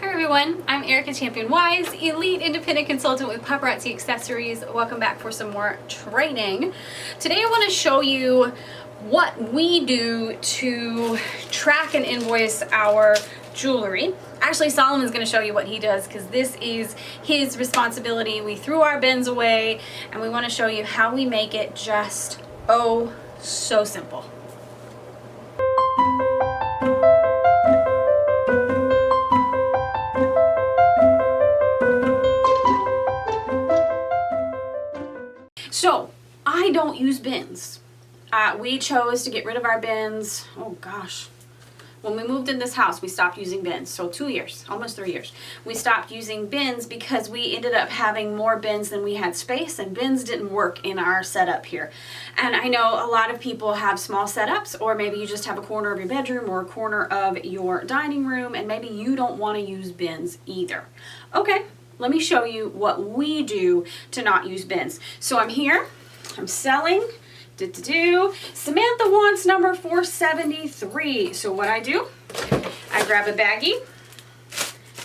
Hi everyone, I'm Ericka Champion Wise, Elite Independent Consultant with Paparazzi Accessories. Welcome back for some more training. Today I want to show you what we do to track and invoice our jewelry. Actually, Solomon's going to show you what he does because this is his responsibility. We threw our bins away and we want to show you how we make it just so simple. So, I don't use bins. We chose to get rid of our bins, oh gosh. When we moved in this house, we stopped using bins. So 2 years, almost 3 years. We stopped using bins because we ended up having more bins than we had space, and bins didn't work in our setup here. And I know a lot of people have small setups, or maybe you just have a corner of your bedroom or a corner of your dining room, and maybe you don't want to use bins either. Okay. Let me show you what we do to not use bins. So I'm here, I'm selling, Samantha wants number 473. So what I do, I grab a baggie,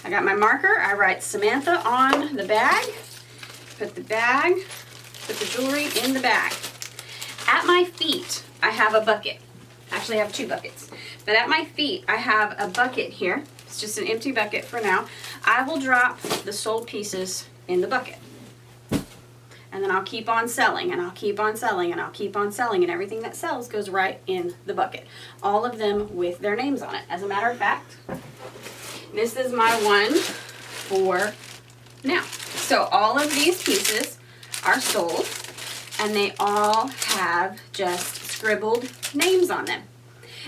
I got my marker, I write Samantha on the bag, put the jewelry in the bag. At my feet, I have a bucket. Actually, I have two buckets. But at my feet, I have a bucket here. It's just an empty bucket for now. I will drop the sold pieces in the bucket. And then I'll keep on selling, and I'll keep on selling, and I'll keep on selling, and everything that sells goes right in the bucket. All of them with their names on it. As a matter of fact, this is my one for now. So all of these pieces are sold, and they all have just scribbled names on them.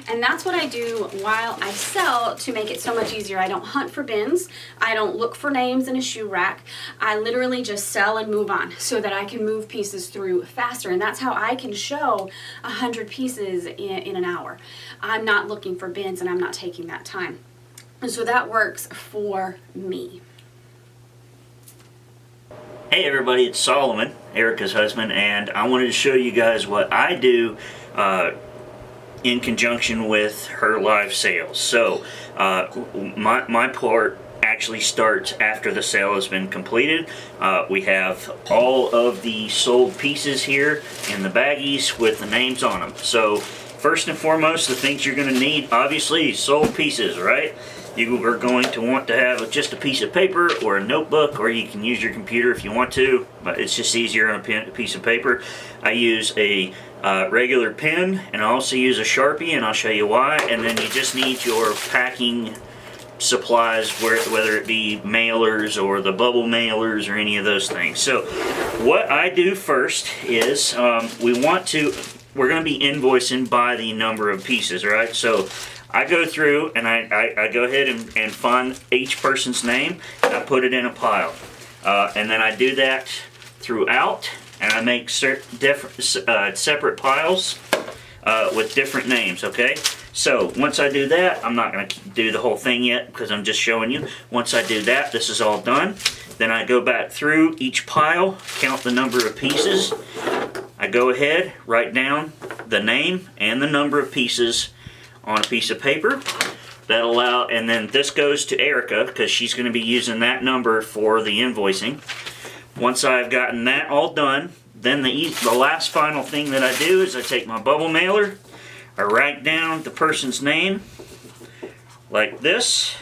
And that's what I do while I sell to make it so much easier. I don't hunt for bins. I don't look for names in a shoe rack. I literally just sell and move on so that I can move pieces through faster. And that's how I can show 100 pieces in an hour. I'm not looking for bins and I'm not taking that time. And so that works for me. Hey everybody, it's Solomon, Ericka's husband, and I wanted to show you guys what I do in conjunction with her live sales. So my part actually starts after the sale has been completed. We have all of the sold pieces here in the baggies with the names on them. So first and foremost, the things you're going to need, obviously, sold pieces, right? You are going to want to have just a piece of paper or a notebook, or you can use your computer if you want to, but it's just easier on a piece of paper. I use a regular pen, and I also use a Sharpie, and I'll show you why. And then you just need your packing supplies, whether it be mailers or the bubble mailers or any of those things. So what I do first is we're going to be invoicing by the number of pieces, right? So I go through and I go ahead and find each person's name, and I put it in a pile. And then I do that throughout, and I make separate piles with different names, okay? So once I do that, I'm not going to do the whole thing yet because I'm just showing you. Once I do that, this is all done. Then I go back through each pile, count the number of pieces. I go ahead, write down the name and the number of pieces on a piece of paper. And then this goes to Ericka because she's going to be using that number for the invoicing. Once I've gotten that all done, then the last final thing that I do is I take my bubble mailer, I write down the person's name like this,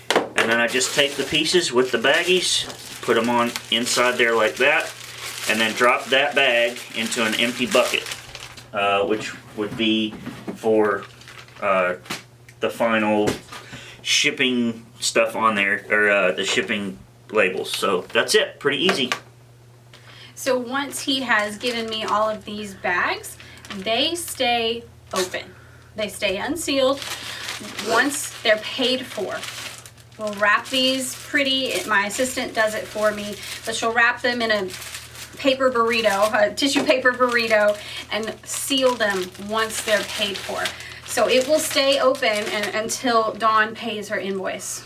and then I just take the pieces with the baggies, put them on inside there like that, and then drop that bag into an empty bucket, which would be for the final shipping stuff on there, or the shipping labels. So that's it, pretty easy. So once he has given me all of these bags, they stay open. They stay unsealed once they're paid for. We'll wrap these pretty. My assistant does it for me, but she'll wrap them in a paper burrito, a tissue paper burrito, and seal them once they're paid for. So it will stay open until Dawn pays her invoice.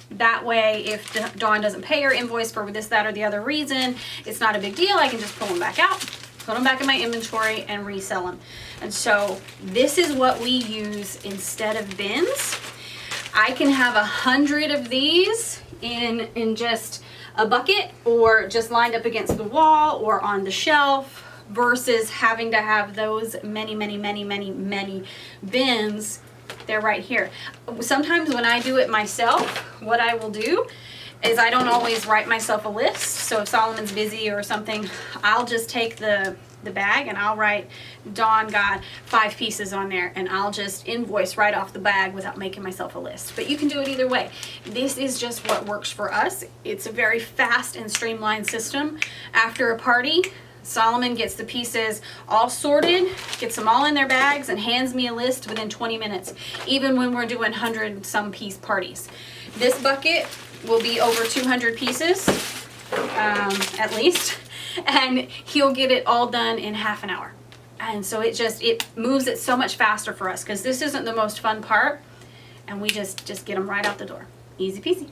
That way, if Dawn doesn't pay her invoice for this, that, or the other reason, it's not a big deal. I can just pull them back out, put them back in my inventory, and resell them. And so this is what we use instead of bins. I can have 100 of these in just a bucket, or just lined up against the wall or on the shelf, versus having to have those many bins. They're right here. Sometimes when I do it myself, what I will do is I don't always write myself a list. So if Solomon's busy or something, I'll just take the bag and I'll write, Dawn got 5 pieces on there, and I'll just invoice right off the bag without making myself a list. But you can do it either way. This is just what works for us. It's a very fast and streamlined system. After a party, Solomon gets the pieces all sorted, gets them all in their bags, and hands me a list within 20 minutes, even when we're doing 100-some piece parties. This bucket will be over 200 pieces, at least, and he'll get it all done in half an hour. And so it moves it so much faster for us, because this isn't the most fun part, and we just get them right out the door. Easy peasy.